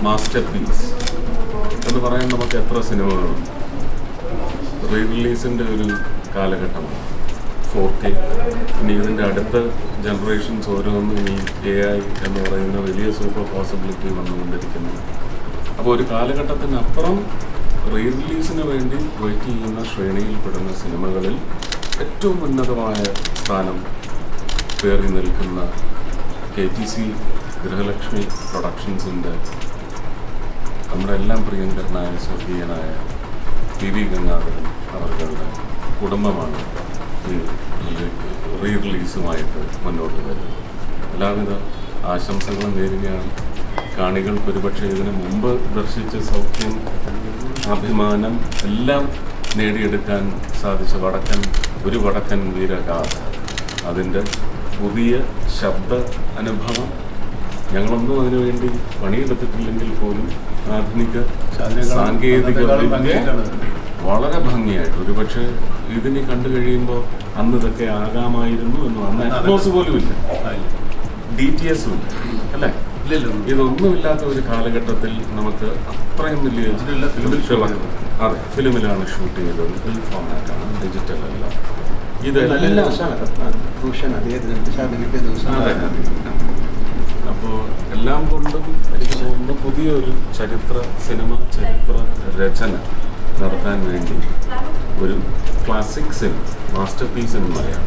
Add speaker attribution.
Speaker 1: Master piece എന്ന് പറയാൻ നമുക്ക് എത്ര സിനിമകളുണ്ട്. റീ റിലീസിൻ്റെ ഒരു കാലഘട്ടമാണ് 4K. ഇനി ഇതിൻ്റെ അടുത്ത ജനറേഷൻസ് ഓരോന്നും ഈ AI എന്ന് പറയുന്ന വലിയ സൂപ്പർ പോസിബിലിറ്റി വന്നുകൊണ്ടിരിക്കുന്നു. അപ്പോൾ ഒരു കാലഘട്ടത്തിനപ്പുറം റീ റിലീസിന് വേണ്ടി വെയിറ്റ് ചെയ്യുന്ന ശ്രേണിയിൽപ്പെടുന്ന സിനിമകളിൽ ഏറ്റവും ഉന്നതമായ സ്ഥാനം കയറി നിൽക്കുന്ന KTC ഗൃഹലക്ഷ്മി പ്രൊഡക്ഷൻസിൻ്റെ നമ്മുടെ എല്ലാം പ്രിയങ്കരനായ സ്വർഗീയനായ PV ഗംഗാധരൻ അവരുടെ കുടുംബമാണ് ഈ റീ റിലീസുമായിട്ട് മുന്നോട്ട് വരുന്നത്. എല്ലാവിധ ആശംസകളും നേരുകയാണ്. കാണികൾക്ക് ഒരുപക്ഷെ ഇതിനു മുമ്പ് ദർശിച്ച സൗഖ്യം, അഭിമാനം എല്ലാം നേടിയെടുക്കാൻ സാധിച്ച ഒരു വടക്കൻ വീരഗാഥ, അതിൻ്റെ പുതിയ ശബ്ദ അനുഭവം ഞങ്ങളൊന്നും അതിനുവേണ്ടി പണിയെടുത്തിട്ടില്ലെങ്കിൽ പോലും ആധുനിക സാങ്കേതിക വിദ്യ വളരെ ഭംഗിയായിട്ട്, ഒരുപക്ഷെ ഇതിനെ കണ്ടു കഴിയുമ്പോൾ അന്ന് ഇതൊക്കെ ആകാമായിരുന്നു എന്ന് പറഞ്ഞാൽ അറ്റ്മോസ് പോലും ഇല്ല, DTS ഇല്ല, അല്ലേ? ഇതൊന്നുമില്ലാത്ത ഒരു കാലഘട്ടത്തിൽ നമുക്ക് അത്രയും വലിയ അതെ ഫിലിമിലാണ് ഷൂട്ട് ചെയ്തത്, ഫിലിം ഫോർമാറ്റാണ്, ഡിജിറ്റൽ അല്ല. ഇതെല്ലാം അപ്പോൾ എല്ലാം കൊണ്ടും എനിക്ക് തോന്നുന്നു പുതിയൊരു ചരിത്ര രചന നടത്താൻ വേണ്ടി ഒരു ക്ലാസിക് സിനിമ, മാസ്റ്റർ പീസ് എന്ന് പറയാം.